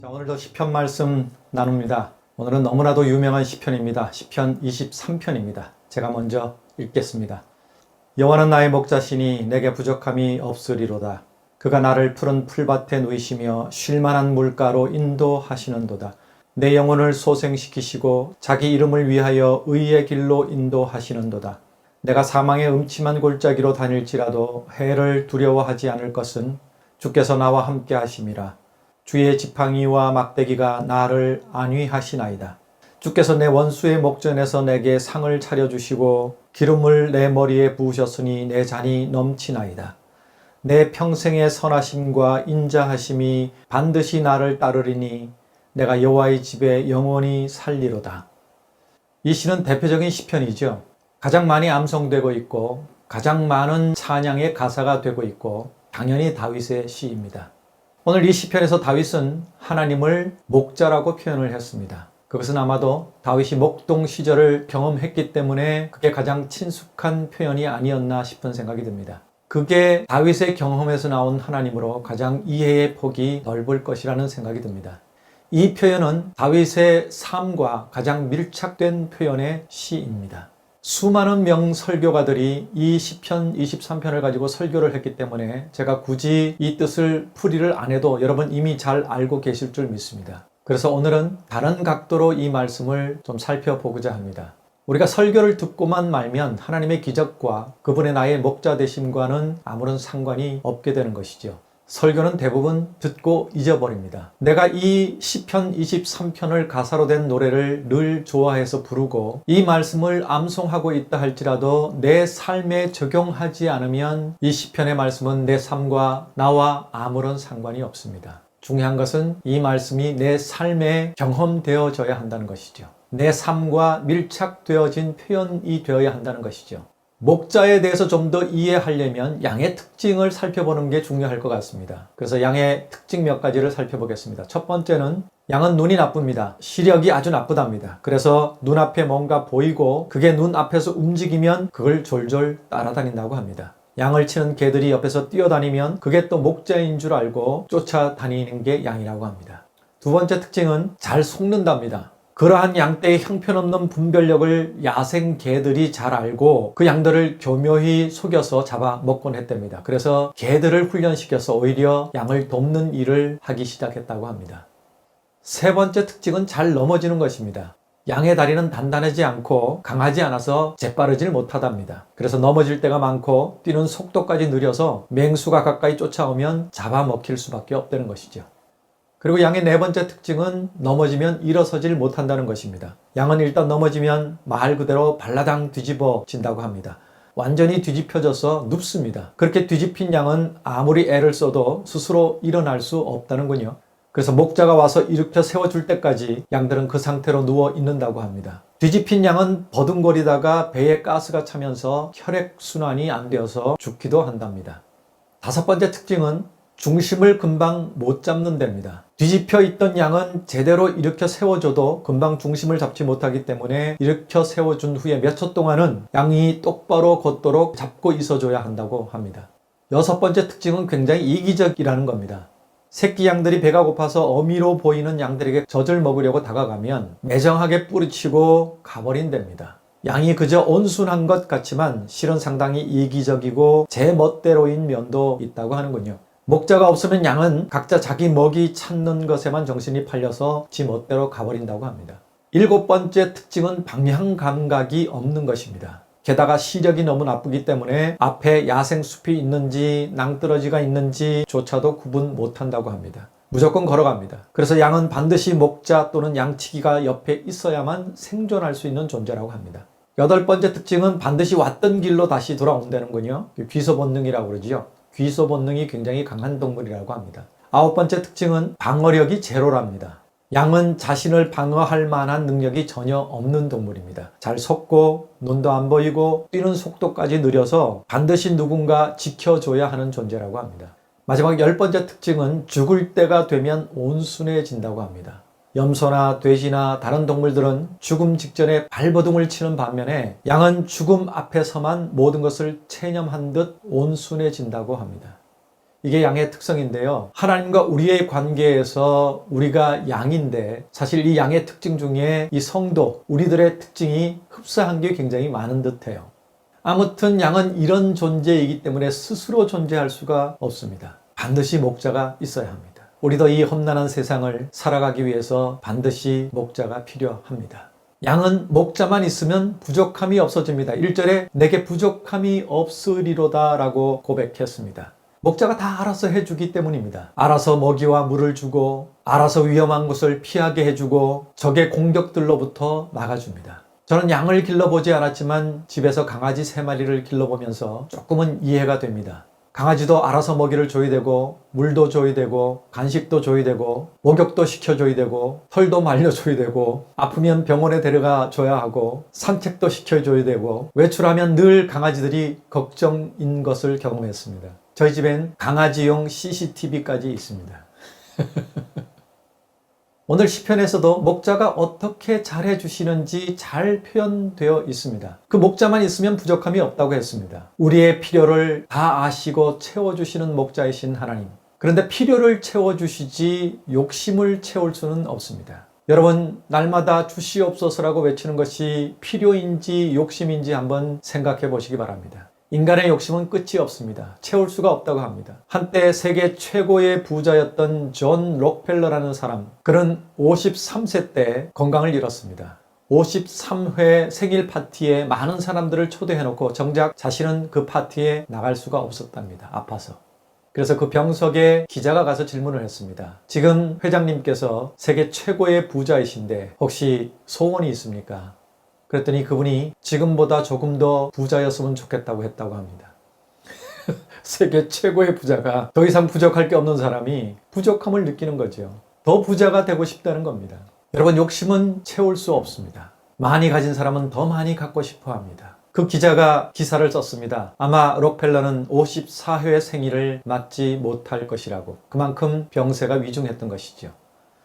자, 오늘도 시편 말씀 나눕니다. 오늘은 너무나도 유명한 시편입니다. 시편 23편입니다. 제가 먼저 읽겠습니다. 여호와는 나의 목자시니 내게 부족함이 없으리로다. 그가 나를 푸른 풀밭에 누이시며 쉴만한 물가로 인도하시는도다. 내 영혼을 소생시키시고 자기 이름을 위하여 의의 길로 인도하시는도다. 내가 사망의 음침한 골짜기로 다닐지라도 해를 두려워하지 않을 것은 주께서 나와 함께 하심이라. 주의 지팡이와 막대기가 나를 안위하시나이다. 주께서 내 원수의 목전에서 내게 상을 차려주시고 기름을 내 머리에 부으셨으니 내 잔이 넘치나이다. 내 평생의 선하심과 인자하심이 반드시 나를 따르리니 내가 여호와의 집에 영원히 살리로다. 이 시는 대표적인 시편이죠. 가장 많이 암송되고 있고 가장 많은 찬양의 가사가 되고 있고 당연히 다윗의 시입니다. 오늘 이 시편에서 다윗은 하나님을 목자라고 표현을 했습니다. 그것은 아마도 다윗이 목동 시절을 경험했기 때문에 그게 가장 친숙한 표현이 아니었나 싶은 생각이 듭니다. 그게 다윗의 경험에서 나온 하나님으로 가장 이해의 폭이 넓을 것이라는 생각이 듭니다. 이 표현은 다윗의 삶과 가장 밀착된 표현의 시입니다. 수많은 명설교가들이 이 시편 23편을 가지고 설교를 했기 때문에 제가 굳이 이 뜻을 풀이를 안 해도 여러분 이미 잘 알고 계실 줄 믿습니다. 그래서 오늘은 다른 각도로 이 말씀을 좀 살펴보고자 합니다. 우리가 설교를 듣고만 말면 하나님의 기적과 그분의 나의 목자 되심과는 아무런 상관이 없게 되는 것이죠. 설교는 대부분 듣고 잊어버립니다. 내가 이 시편 23편을 가사로 된 노래를 늘 좋아해서 부르고 이 말씀을 암송하고 있다 할지라도 내 삶에 적용하지 않으면 이 시편의 말씀은 내 삶과 나와 아무런 상관이 없습니다. 중요한 것은 이 말씀이 내 삶에 경험되어져야 한다는 것이죠. 내 삶과 밀착되어진 표현이 되어야 한다는 것이죠. 목자에 대해서 좀 더 이해하려면 양의 특징을 살펴보는 게 중요할 것 같습니다. 그래서 양의 특징 몇 가지를 살펴보겠습니다. 첫 번째는 양은 눈이 나쁩니다. 시력이 아주 나쁘답니다. 그래서 눈앞에 뭔가 보이고 그게 눈앞에서 움직이면 그걸 졸졸 따라다닌다고 합니다. 양을 치는 개들이 옆에서 뛰어다니면 그게 또 목자인 줄 알고 쫓아다니는 게 양이라고 합니다. 두 번째 특징은 잘 속는답니다. 그러한 양떼의 형편없는 분별력을 야생 개들이 잘 알고 그 양들을 교묘히 속여서 잡아 먹곤 했답니다. 그래서 개들을 훈련시켜서 오히려 양을 돕는 일을 하기 시작했다고 합니다. 세 번째 특징은 잘 넘어지는 것입니다. 양의 다리는 단단하지 않고 강하지 않아서 재빠르질 못하답니다. 그래서 넘어질 때가 많고 뛰는 속도까지 느려서 맹수가 가까이 쫓아오면 잡아먹힐 수밖에 없다는 것이죠. 그리고 양의 네 번째 특징은 넘어지면 일어서질 못한다는 것입니다. 양은 일단 넘어지면 말 그대로 발라당 뒤집어진다고 합니다. 완전히 뒤집혀져서 눕습니다. 그렇게 뒤집힌 양은 아무리 애를 써도 스스로 일어날 수 없다는군요. 그래서 목자가 와서 일으켜 세워줄 때까지 양들은 그 상태로 누워 있는다고 합니다. 뒤집힌 양은 버둥거리다가 배에 가스가 차면서 혈액순환이 안 되어서 죽기도 한답니다. 다섯 번째 특징은 중심을 금방 못 잡는 데입니다. 뒤집혀 있던 양은 제대로 일으켜 세워줘도 금방 중심을 잡지 못하기 때문에 일으켜 세워준 후에 몇 초 동안은 양이 똑바로 걷도록 잡고 있어줘야 한다고 합니다. 여섯 번째 특징은 굉장히 이기적이라는 겁니다. 새끼 양들이 배가 고파서 어미로 보이는 양들에게 젖을 먹으려고 다가가면 매정하게 뿌리치고 가버린답니다. 양이 그저 온순한 것 같지만 실은 상당히 이기적이고 제 멋대로인 면도 있다고 하는군요. 목자가 없으면 양은 각자 자기 먹이 찾는 것에만 정신이 팔려서 지 멋대로 가버린다고 합니다. 일곱 번째 특징은 방향 감각이 없는 것입니다. 게다가 시력이 너무 나쁘기 때문에 앞에 야생숲이 있는지 낭떠러지가 있는지 조차도 구분 못한다고 합니다. 무조건 걸어갑니다. 그래서 양은 반드시 목자 또는 양치기가 옆에 있어야만 생존할 수 있는 존재라고 합니다. 여덟 번째 특징은 반드시 왔던 길로 다시 돌아온다는군요. 귀소 본능이라고 그러죠. 귀소 본능이 굉장히 강한 동물이라고 합니다. 아홉 번째 특징은 방어력이 제로랍니다. 양은 자신을 방어할 만한 능력이 전혀 없는 동물입니다. 잘 속고 눈도 안 보이고 뛰는 속도까지 느려서 반드시 누군가 지켜줘야 하는 존재라고 합니다. 마지막 열 번째 특징은 죽을 때가 되면 온순해진다고 합니다. 염소나 돼지나 다른 동물들은 죽음 직전에 발버둥을 치는 반면에 양은 죽음 앞에서만 모든 것을 체념한 듯 온순해진다고 합니다. 이게 양의 특성인데요. 하나님과 우리의 관계에서 우리가 양인데 사실 이 양의 특징 중에 이 성도, 우리들의 특징이 흡사한 게 굉장히 많은 듯해요. 아무튼 양은 이런 존재이기 때문에 스스로 존재할 수가 없습니다. 반드시 목자가 있어야 합니다. 우리도 이 험난한 세상을 살아가기 위해서 반드시 목자가 필요합니다. 양은 목자만 있으면 부족함이 없어집니다. 1절에 내게 부족함이 없으리로다 라고 고백했습니다. 목자가 다 알아서 해주기 때문입니다. 알아서 먹이와 물을 주고 알아서 위험한 곳을 피하게 해주고 적의 공격들로부터 막아줍니다. 저는 양을 길러보지 않았지만 집에서 강아지 3마리를 길러보면서 조금은 이해가 됩니다. 강아지도 알아서 먹이를 줘야 되고 물도 줘야 되고 간식도 줘야 되고 목욕도 시켜줘야 되고 털도 말려줘야 되고 아프면 병원에 데려가 줘야 하고 산책도 시켜줘야 되고 외출하면 늘 강아지들이 걱정인 것을 경험했습니다. 저희 집엔 강아지용 CCTV까지 있습니다. 오늘 시편에서도 목자가 어떻게 잘해주시는지 잘 표현되어 있습니다. 그 목자만 있으면 부족함이 없다고 했습니다. 우리의 필요를 다 아시고 채워주시는 목자이신 하나님. 그런데 필요를 채워주시지 욕심을 채울 수는 없습니다. 여러분, 날마다 주시옵소서라고 외치는 것이 필요인지 욕심인지 한번 생각해 보시기 바랍니다. 인간의 욕심은 끝이 없습니다. 채울 수가 없다고 합니다. 한때 세계 최고의 부자였던 존 록펠러라는 사람, 그는 53세 때 건강을 잃었습니다. 53회 생일 파티에 많은 사람들을 초대해놓고 정작 자신은 그 파티에 나갈 수가 없었답니다. 아파서. 그래서 그 병석에 기자가 가서 질문을 했습니다. 지금 회장님께서 세계 최고의 부자이신데 혹시 소원이 있습니까? 그랬더니 그분이 지금보다 조금 더 부자였으면 좋겠다고 했다고 합니다. 세계 최고의 부자가 더 이상 부족할 게 없는 사람이 부족함을 느끼는 거죠. 더 부자가 되고 싶다는 겁니다. 여러분, 욕심은 채울 수 없습니다. 많이 가진 사람은 더 많이 갖고 싶어 합니다. 그 기자가 기사를 썼습니다. 아마 록펠러는 54회 생일을 맞지 못할 것이라고. 그만큼 병세가 위중했던 것이죠.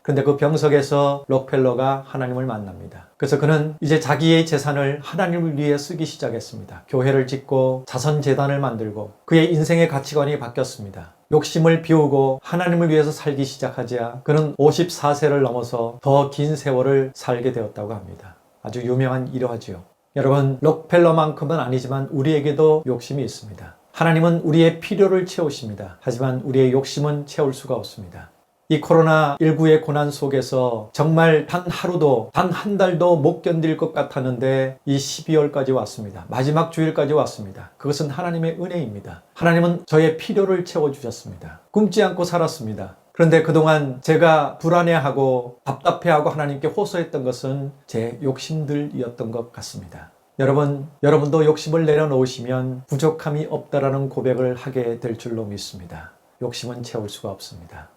그런데 그 병석에서 록펠러가 하나님을 만납니다. 그래서 그는 이제 자기의 재산을 하나님을 위해 쓰기 시작했습니다. 교회를 짓고 자선재단을 만들고 그의 인생의 가치관이 바뀌었습니다. 욕심을 비우고 하나님을 위해서 살기 시작하자 그는 54세를 넘어서 더 긴 세월을 살게 되었다고 합니다. 아주 유명한 일화지요. 여러분, 록펠러만큼은 아니지만 우리에게도 욕심이 있습니다. 하나님은 우리의 필요를 채우십니다. 하지만 우리의 욕심은 채울 수가 없습니다. 이 코로나19의 고난 속에서 정말 단 하루도, 단 한 달도 못 견딜 것 같았는데 이 12월까지 왔습니다. 마지막 주일까지 왔습니다. 그것은 하나님의 은혜입니다. 하나님은 저의 필요를 채워주셨습니다. 굶지 않고 살았습니다. 그런데 그동안 제가 불안해하고 답답해하고 하나님께 호소했던 것은 제 욕심들이었던 것 같습니다. 여러분도 욕심을 내려놓으시면 부족함이 없다라는 고백을 하게 될 줄로 믿습니다. 욕심은 채울 수가 없습니다.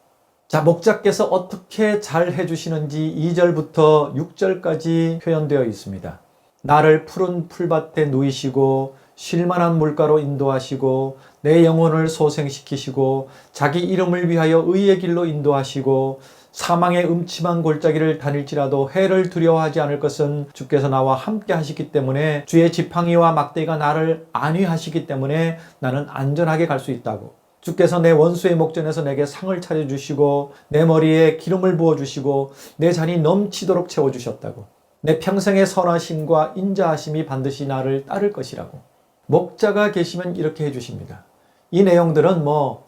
자, 목자께서 어떻게 잘 해주시는지 2절부터 6절까지 표현되어 있습니다. 나를 푸른 풀밭에 누이시고 쉴만한 물가로 인도하시고 내 영혼을 소생시키시고 자기 이름을 위하여 의의 길로 인도하시고 사망의 음침한 골짜기를 다닐지라도 해를 두려워하지 않을 것은 주께서 나와 함께 하시기 때문에 주의 지팡이와 막대기가 나를 안위하시기 때문에 나는 안전하게 갈 수 있다고. 주께서 내 원수의 목전에서 내게 상을 차려주시고 내 머리에 기름을 부어주시고 내 잔이 넘치도록 채워주셨다고. 내 평생의 선하심과 인자하심이 반드시 나를 따를 것이라고. 목자가 계시면 이렇게 해주십니다. 이 내용들은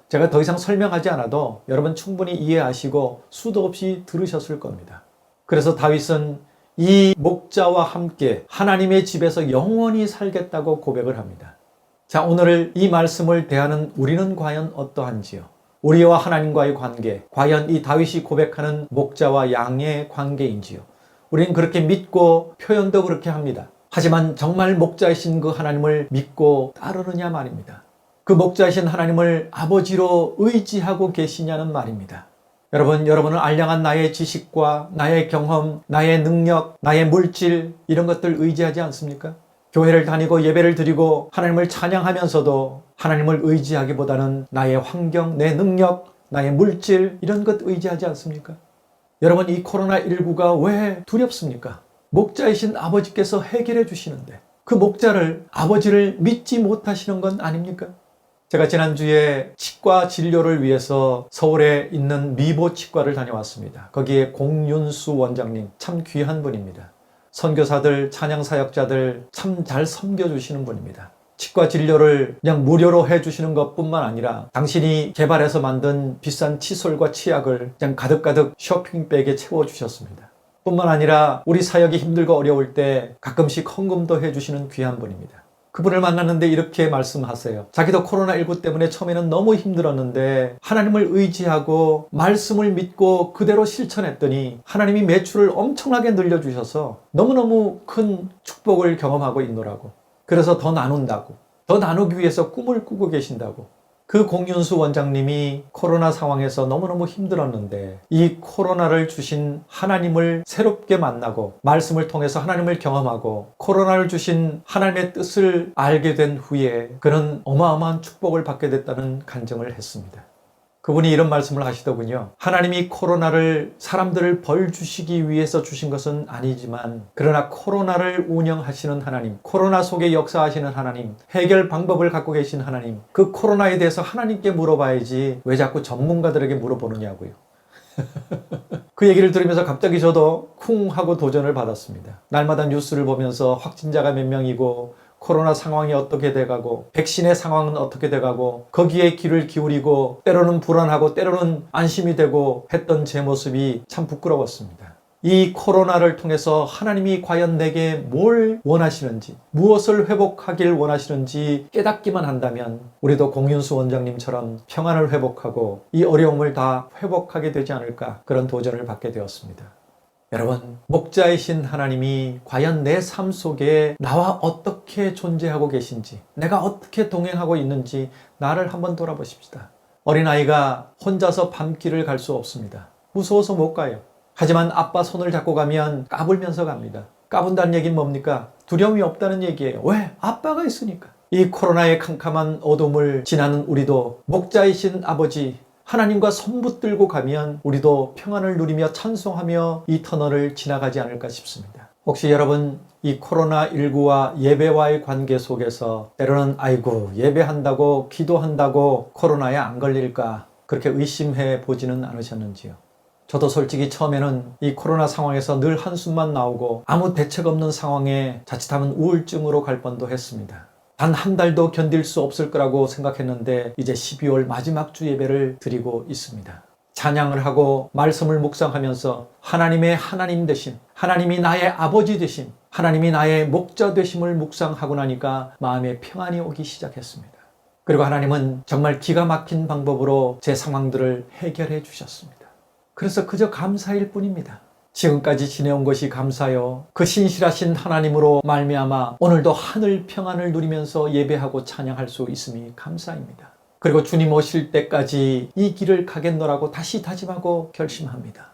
제가 더 이상 설명하지 않아도 여러분 충분히 이해하시고 수도 없이 들으셨을 겁니다. 그래서 다윗은 이 목자와 함께 하나님의 집에서 영원히 살겠다고 고백을 합니다. 자, 오늘 이 말씀을 대하는 우리는 과연 어떠한지요? 우리와 하나님과의 관계, 과연 이 다윗이 고백하는 목자와 양의 관계인지요? 우리는 그렇게 믿고 표현도 그렇게 합니다. 하지만 정말 목자이신 그 하나님을 믿고 따르느냐 말입니다. 그 목자이신 하나님을 아버지로 의지하고 계시냐는 말입니다. 여러분은 알량한 나의 지식과 나의 경험, 나의 능력, 나의 물질 이런 것들 의지하지 않습니까? 교회를 다니고 예배를 드리고 하나님을 찬양하면서도 하나님을 의지하기보다는 나의 환경, 내 능력, 나의 물질 이런 것 의지하지 않습니까? 여러분, 이 코로나19가 왜 두렵습니까? 목자이신 아버지께서 해결해 주시는데 그 목자를, 아버지를 믿지 못하시는 건 아닙니까? 제가 지난주에 치과 진료를 위해서 서울에 있는 미보 치과를 다녀왔습니다. 거기에 공윤수 원장님, 참 귀한 분입니다. 선교사들, 찬양사역자들 참 잘 섬겨주시는 분입니다. 치과 진료를 그냥 무료로 해주시는 것뿐만 아니라 당신이 개발해서 만든 비싼 칫솔과 치약을 그냥 가득가득 쇼핑백에 채워주셨습니다. 뿐만 아니라 우리 사역이 힘들고 어려울 때 가끔씩 헌금도 해주시는 귀한 분입니다. 그분을 만났는데 이렇게 말씀하세요. 자기도 코로나19 때문에 처음에는 너무 힘들었는데 하나님을 의지하고 말씀을 믿고 그대로 실천했더니 하나님이 매출을 엄청나게 늘려주셔서 너무너무 큰 축복을 경험하고 있노라고. 그래서 더 나눈다고. 더 나누기 위해서 꿈을 꾸고 계신다고. 그 공윤수 원장님이 코로나 상황에서 너무너무 힘들었는데 이 코로나를 주신 하나님을 새롭게 만나고 말씀을 통해서 하나님을 경험하고 코로나를 주신 하나님의 뜻을 알게 된 후에 그는 어마어마한 축복을 받게 됐다는 간증을 했습니다. 그분이 이런 말씀을 하시더군요. 하나님이 코로나를 사람들을 벌 주시기 위해서 주신 것은 아니지만 그러나 코로나를 운영하시는 하나님, 코로나 속에 역사하시는 하나님, 해결 방법을 갖고 계신 하나님, 그 코로나에 대해서 하나님께 물어봐야지 왜 자꾸 전문가들에게 물어보느냐고요. 그 얘기를 들으면서 갑자기 저도 쿵 하고 도전을 받았습니다. 날마다 뉴스를 보면서 확진자가 몇 명이고 코로나 상황이 어떻게 돼가고 백신의 상황은 어떻게 돼가고 거기에 귀를 기울이고 때로는 불안하고 때로는 안심이 되고 했던 제 모습이 참 부끄러웠습니다. 이 코로나를 통해서 하나님이 과연 내게 뭘 원하시는지 무엇을 회복하길 원하시는지 깨닫기만 한다면 우리도 공윤수 원장님처럼 평안을 회복하고 이 어려움을 다 회복하게 되지 않을까 그런 도전을 받게 되었습니다. 여러분, 목자이신 하나님이 과연 내 삶 속에 나와 어떻게 존재하고 계신지, 내가 어떻게 동행하고 있는지 나를 한번 돌아보십시다. 어린아이가 혼자서 밤길을 갈 수 없습니다. 무서워서 못 가요. 하지만 아빠 손을 잡고 가면 까불면서 갑니다. 까분다는 얘기는 뭡니까? 두려움이 없다는 얘기예요. 왜? 아빠가 있으니까. 이 코로나의 캄캄한 어둠을 지나는 우리도 목자이신 아버지, 하나님과 손 붙들고 가면 우리도 평안을 누리며 찬송하며 이 터널을 지나가지 않을까 싶습니다. 혹시 여러분 이 코로나19와 예배와의 관계 속에서 때로는 아이고 예배한다고 기도한다고 코로나에 안 걸릴까 그렇게 의심해 보지는 않으셨는지요? 저도 솔직히 처음에는 이 코로나 상황에서 늘 한숨만 나오고 아무 대책 없는 상황에 자칫하면 우울증으로 갈 뻔도 했습니다. 단 한 달도 견딜 수 없을 거라고 생각했는데 이제 12월 마지막 주 예배를 드리고 있습니다. 찬양을 하고 말씀을 묵상하면서 하나님의 하나님 되심, 하나님이 나의 아버지 되심, 하나님이 나의 목자 되심을 묵상하고 나니까 마음에 평안이 오기 시작했습니다. 그리고 하나님은 정말 기가 막힌 방법으로 제 상황들을 해결해 주셨습니다. 그래서 그저 감사일 뿐입니다. 지금까지 지내온 것이 감사요. 그 신실하신 하나님으로 말미암아 오늘도 하늘 평안을 누리면서 예배하고 찬양할 수 있음이 감사입니다. 그리고 주님 오실 때까지 이 길을 가겠노라고 다시 다짐하고 결심합니다.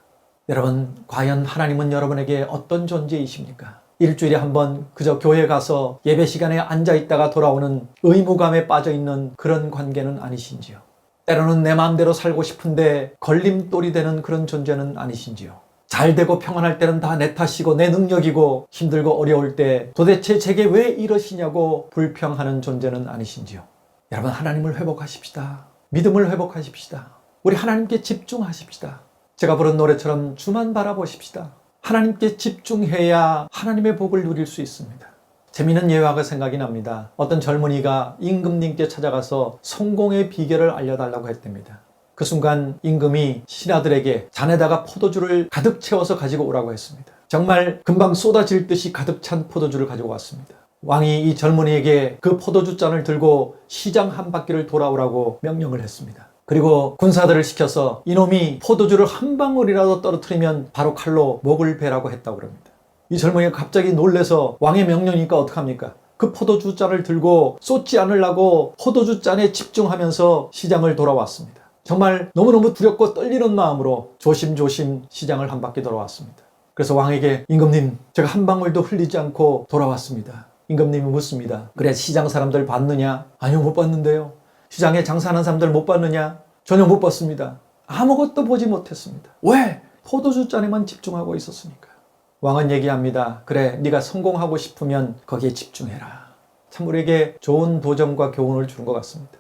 여러분, 과연 하나님은 여러분에게 어떤 존재이십니까? 일주일에 한 번 그저 교회 가서 예배 시간에 앉아 있다가 돌아오는 의무감에 빠져 있는 그런 관계는 아니신지요? 때로는 내 마음대로 살고 싶은데 걸림돌이 되는 그런 존재는 아니신지요? 잘 되고 평안할 때는 다 내 탓이고 내 능력이고 힘들고 어려울 때 도대체 제게 왜 이러시냐고 불평하는 존재는 아니신지요? 여러분, 하나님을 회복하십시다. 믿음을 회복하십시다. 우리 하나님께 집중하십시다. 제가 부른 노래처럼 주만 바라보십시다. 하나님께 집중해야 하나님의 복을 누릴 수 있습니다. 재미있는 예화가 생각이 납니다. 어떤 젊은이가 임금님께 찾아가서 성공의 비결을 알려달라고 했답니다. 그 순간 임금이 신하들에게 잔에다가 포도주를 가득 채워서 가지고 오라고 했습니다. 정말 금방 쏟아질 듯이 가득 찬 포도주를 가지고 왔습니다. 왕이 이 젊은이에게 그 포도주 잔을 들고 시장 한 바퀴를 돌아오라고 명령을 했습니다. 그리고 군사들을 시켜서 이놈이 포도주를 한 방울이라도 떨어뜨리면 바로 칼로 목을 베라고 했다고 합니다. 이 젊은이가 갑자기 놀래서 왕의 명령이니까 어떡합니까? 그 포도주 잔을 들고 쏟지 않으려고 포도주 잔에 집중하면서 시장을 돌아왔습니다. 정말 너무너무 두렵고 떨리는 마음으로 조심조심 시장을 한 바퀴 돌아왔습니다. 그래서 왕에게 임금님, 제가 한 방울도 흘리지 않고 돌아왔습니다. 임금님이 묻습니다. 그래, 시장 사람들 봤느냐? 아니요, 못 봤는데요. 시장에 장사하는 사람들 못 봤느냐? 전혀 못 봤습니다. 아무것도 보지 못했습니다. 왜? 포도주 잔에만 집중하고 있었으니까. 왕은 얘기합니다. 그래, 네가 성공하고 싶으면 거기에 집중해라. 참 우리에게 좋은 도전과 교훈을 주는 것 같습니다.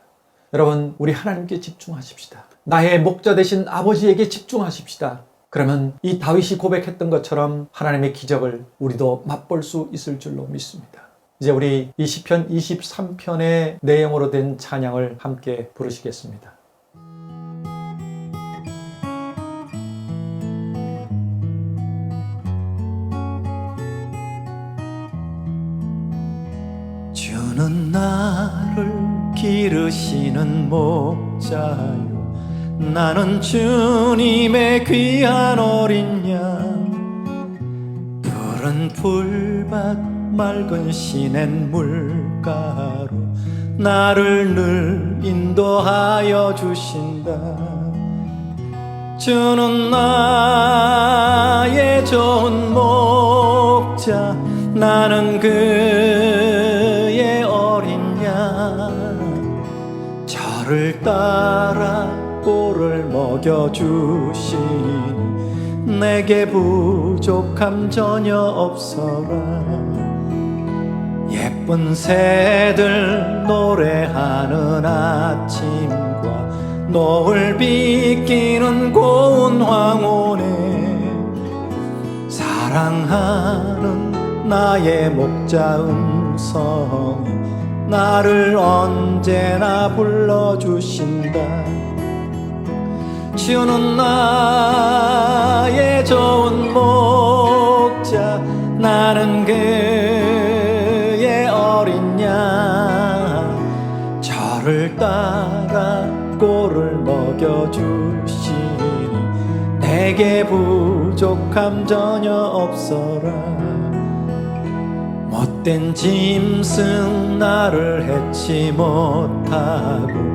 여러분, 우리 하나님께 집중하십시다. 나의 목자 되신 아버지에게 집중하십시다. 그러면 이 다윗이 고백했던 것처럼 하나님의 기적을 우리도 맛볼 수 있을 줄로 믿습니다. 이제 우리 이 시편 23편의 내용으로 된 찬양을 함께 부르시겠습니다. 주는 나를 기르시는 목자요, 나는 주님의 귀한 어린 양. 푸른 풀밭 맑은 시냇 물가로 나를 늘 인도하여 주신다. 주는 나의 좋은 목자, 나는 그의 어린 양. 저를 따라 꼴을 먹여주시니 내게 부족함 전혀 없어라. 예쁜 새들 노래하는 아침과 노을 비끼는 고운 황혼에 사랑하는 나의 목자 음성이 나를 언제나 불러주신다. 주는 나의 좋은 목자, 나는 그의 어린 양. 저를 따라 꼴을 먹여주시니 내게 부족함 전혀 없어라. 못된 짐승 나를 해치 못하고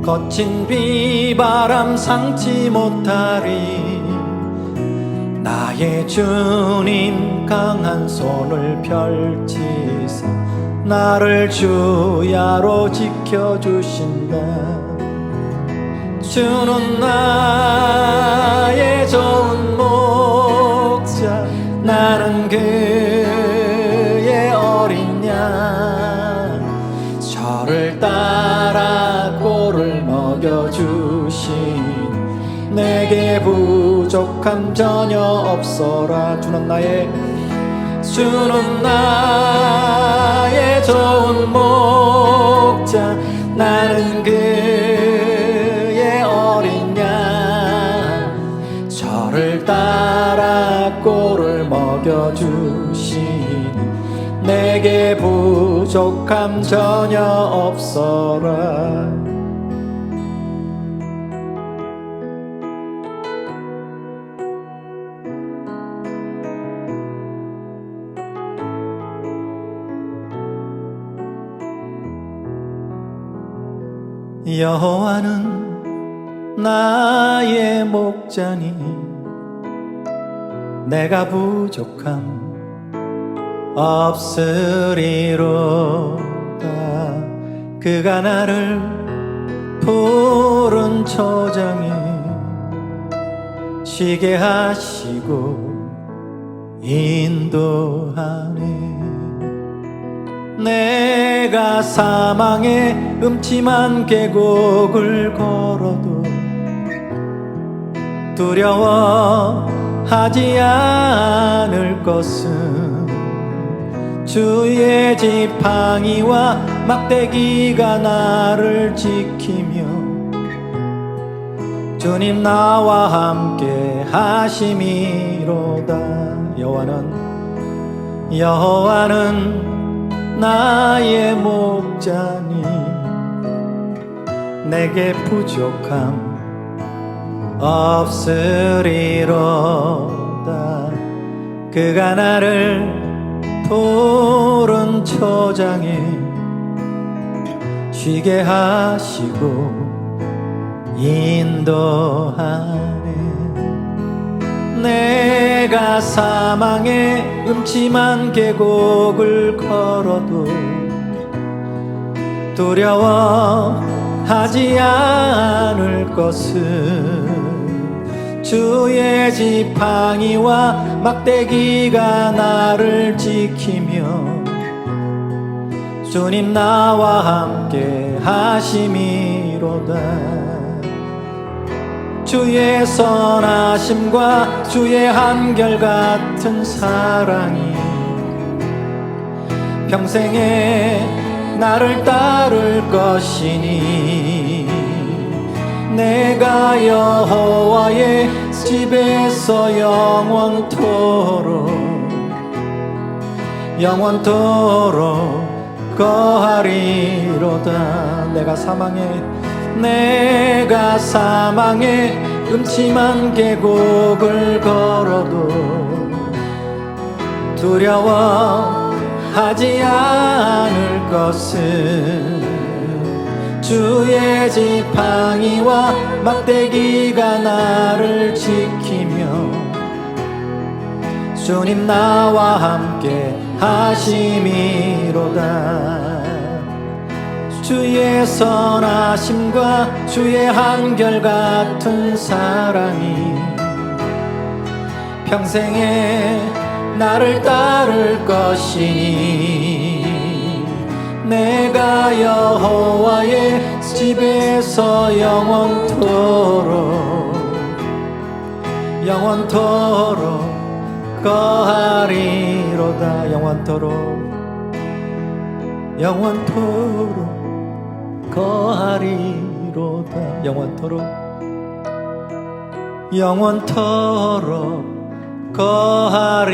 거친 비바람 상치 못하리. 나의 주님 강한 손을 펼치사 나를 주야로 지켜주신다. 주는 나의 좋은 목자, 나는 그의 어린 양. 저를 따라 꼴을 먹여주시니 내게 부족함 전혀 없어라. 주는 나의 좋은 목자, 나는 그의 어린 양. 저를 따라 꼴을 먹여주시니 내게 부족함 전혀 없어라. 여호와는 나의 목자니 내가 부족함 없으리로다. 그가 나를 푸른 초장에 쉬게 하시고 인도하네. 내가 사망의 음침한 계곡을 걸어도 두려워하지 않을 것은 주의 지팡이와 막대기가 나를 지키며 주님 나와 함께 하심이로다. 여호와는 나의 목자니 내게 부족함 없으리로다. 그가 나를 푸른 초장에 쉬게 하시고 인도하네. 내가 사망의 음침한 계곡을 걸어도 두려워하지 않을 것은 주의 지팡이와 막대기가 나를 지키며 주님 나와 함께 하심이로다. 주의 선하심과 주의 한결같은 사랑이 평생에 나를 따를 것이니 내가 여호와의 집에서 영원토록 거하리로다. 내가 사망의 음침한 계곡을 걸어도 두려워하지 않을 것은 주의 지팡이와 막대기가 나를 지키며 주님 나와 함께 하심이로다. 주의 선하심과 주의 한결같은 사랑이 평생에 나를 따를 것이니 내가 여호와의 집에서 영원토록 거하리로다. 영원토록 거하리로다. 영원토록 거하리로다.